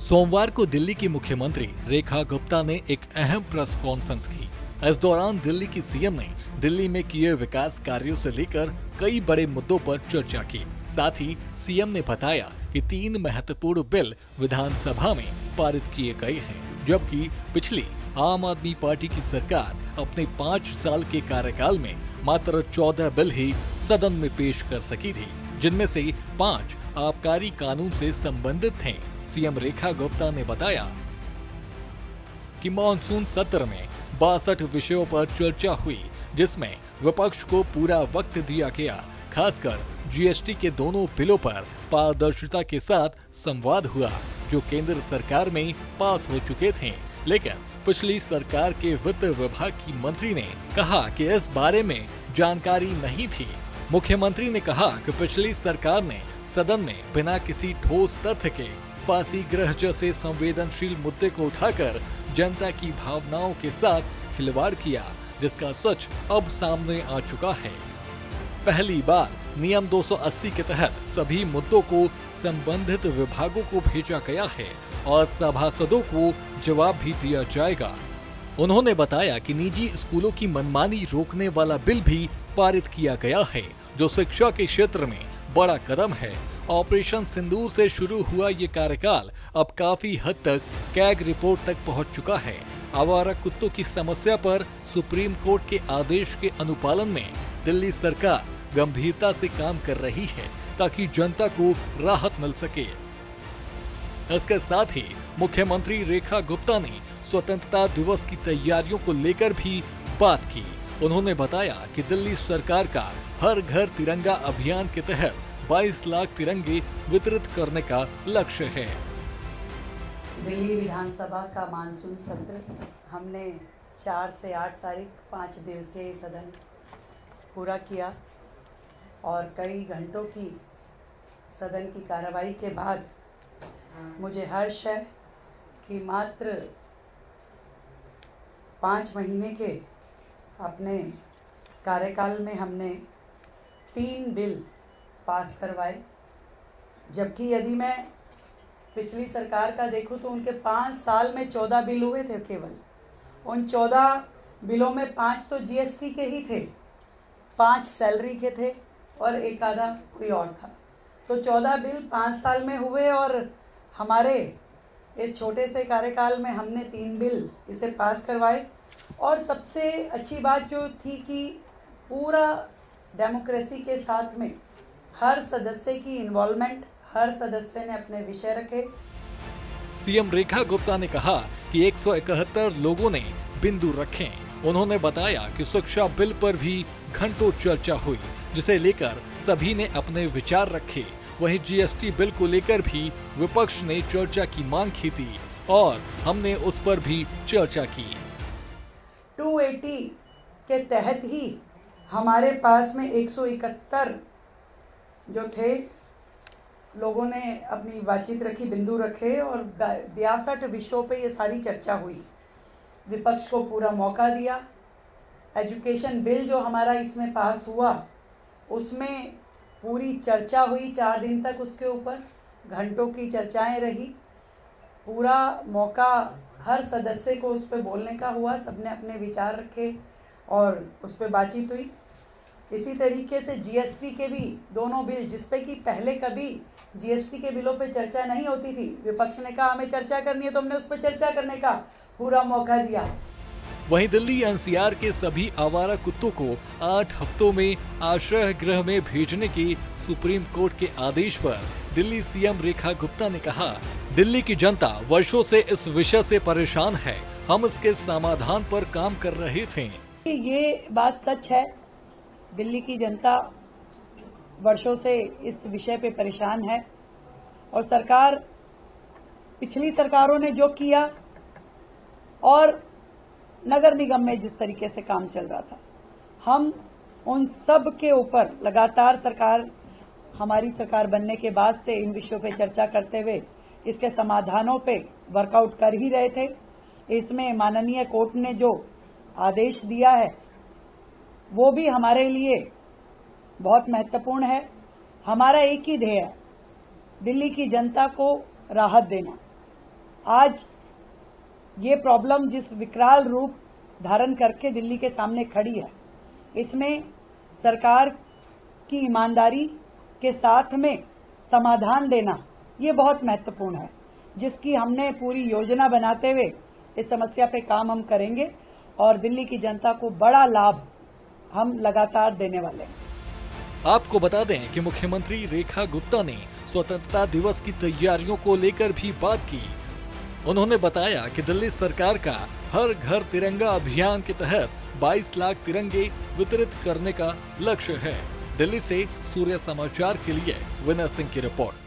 सोमवार को दिल्ली की मुख्यमंत्री रेखा गुप्ता ने एक अहम प्रेस कॉन्फ्रेंस की। इस दौरान दिल्ली की सीएम ने दिल्ली में किए विकास कार्यों से लेकर कई बड़े मुद्दों पर चर्चा की। साथ ही सीएम ने बताया कि 3 महत्वपूर्ण बिल विधानसभा में पारित किए गए हैं, जबकि पिछली आम आदमी पार्टी की सरकार अपने 5 साल के कार्यकाल में मात्र 14 बिल ही सदन में पेश कर सकी थी, जिनमें से 5 आबकारी कानून से संबंधित थे। सीएम रेखा गुप्ता ने बताया कि मॉनसून सत्र में 62 विषयों पर चर्चा हुई, जिसमें विपक्ष को पूरा वक्त दिया गया। खासकर जीएसटी के दोनों बिलों पर पारदर्शिता के साथ संवाद हुआ, जो केंद्र सरकार में पास हो चुके थे, लेकिन पिछली सरकार के वित्त विभाग की मंत्री ने कहा कि इस बारे में जानकारी नहीं थी। मुख्यमंत्री ने कहा कि पिछली सरकार ने सदन में बिना किसी ठोस तथ्य के फांसी गृह जैसे संवेदनशील मुद्दे को उठाकर जनता की भावनाओं के साथ खिलवाड़ किया, जिसका सच अब सामने आ चुका है। पहली बार नियम 280 के तहत सभी मुद्दों को संबंधित विभागों को भेजा गया है और सभासदों को जवाब भी दिया जाएगा। उन्होंने बताया कि निजी स्कूलों की मनमानी रोकने वाला बिल भी पारित किया गया है, जो शिक्षा के क्षेत्र में बड़ा कदम है। ऑपरेशन सिंदूर से शुरू हुआ ये कार्यकाल अब काफी हद तक कैग रिपोर्ट तक पहुंच चुका है। आवारा कुत्तों की समस्या पर सुप्रीम कोर्ट के आदेश के अनुपालन में दिल्ली सरकार गंभीरता से काम कर रही है, ताकि जनता को राहत मिल सके। इसके साथ ही मुख्यमंत्री रेखा गुप्ता ने स्वतंत्रता दिवस की तैयारियों को लेकर भी बात की। उन्होंने बताया कि दिल्ली सरकार का हर घर तिरंगा अभियान के तहत 22 लाख तिरंगे वितरित करने का लक्ष्य है। दिल्ली विधानसभा का मानसून सत्र हमने 4 से 8 तारीख 5 दिवसीय सदन पूरा किया और कई घंटों की सदन की कार्रवाई के बाद मुझे हर्ष है कि मात्र 5 महीने के अपने कार्यकाल में हमने 3 बिल पास करवाए, जबकि यदि मैं पिछली सरकार का देखूं तो उनके 5 साल में 14 बिल हुए थे केवल। उन 14 बिलों में 5 तो जीएसटी के ही थे, 5 सैलरी के थे और एक आधा कोई और था। तो 14 बिल 5 साल में हुए और हमारे इस छोटे से कार्यकाल में हमने 3 बिल इसे पास करवाए। और सबसे अच्छी बात जो थी कि पूरा डेमोक्रेसी के साथ में हर सदस्य की इन्वॉल्वमेंट, हर सदस्य ने अपने विषय रखे। सीएम रेखा गुप्ता ने कहा कि 171 लोगों ने बिंदु रखे। उन्होंने बताया कि शिक्षा बिल पर भी घंटों चर्चा हुई, जिसे लेकर सभी ने अपने विचार रखे। वहीं जीएसटी बिल को लेकर भी विपक्ष ने चर्चा की मांग की थी और हमने उस पर भी चर्चा की। 280 के तहत ही हमारे पास में 171 जो थे लोगों ने अपनी बातचीत रखी, बिंदु रखे और 62 विषयों पे ये सारी चर्चा हुई। विपक्ष को पूरा मौका दिया। एजुकेशन बिल जो हमारा इसमें पास हुआ उसमें पूरी चर्चा हुई 4 दिन तक, उसके ऊपर घंटों की चर्चाएं रही। पूरा मौका हर सदस्य को उस पर बोलने का हुआ, सबने अपने विचार रखे और उस पर बातचीत हुई। इसी तरीके से जीएसटी के भी दोनों बिल, जिसपे कि पहले कभी जीएसटी के बिलों पे चर्चा नहीं होती थी, विपक्ष ने कहा हमें चर्चा करनी है तो हमने उस पर चर्चा करने का पूरा मौका दिया। वहीं दिल्ली एनसीआर के सभी आवारा कुत्तों को 8 हफ्तों में आश्रय गृह में भेजने के सुप्रीम कोर्ट के आदेश पर दिल्ली सीएम रेखा गुप्ता ने कहा, दिल्ली की जनता वर्षों से इस विषय से परेशान है, हम इसके समाधान पर काम कर रहे थे। ये बात सच है, दिल्ली की जनता वर्षों से इस विषय पे परेशान है और सरकार, पिछली सरकारों ने जो किया और नगर निगम में जिस तरीके से काम चल रहा था, हम उन सब के ऊपर लगातार हमारी सरकार बनने के बाद से इन विषयों पे चर्चा करते हुए इसके समाधानों पे वर्कआउट कर ही रहे थे। इसमें माननीय कोर्ट ने जो आदेश दिया है वो भी हमारे लिए बहुत महत्वपूर्ण है। हमारा एक ही ध्येय है, दिल्ली की जनता को राहत देना। आज ये प्रॉब्लम जिस विकराल रूप धारण करके दिल्ली के सामने खड़ी है, इसमें सरकार की ईमानदारी के साथ में समाधान देना ये बहुत महत्वपूर्ण है, जिसकी हमने पूरी योजना बनाते हुए इस समस्या पे काम हम करेंगे और दिल्ली की जनता को बड़ा लाभ हम लगातार देने वाले हैं। आपको बता दें कि मुख्यमंत्री रेखा गुप्ता ने स्वतंत्रता दिवस की तैयारियों को लेकर भी बात की। उन्होंने बताया कि दिल्ली सरकार का हर घर तिरंगा अभियान के तहत 22 लाख तिरंगे वितरित करने का लक्ष्य है। दिल्ली से सूर्य समाचार के लिए विनय सिंह की रिपोर्ट।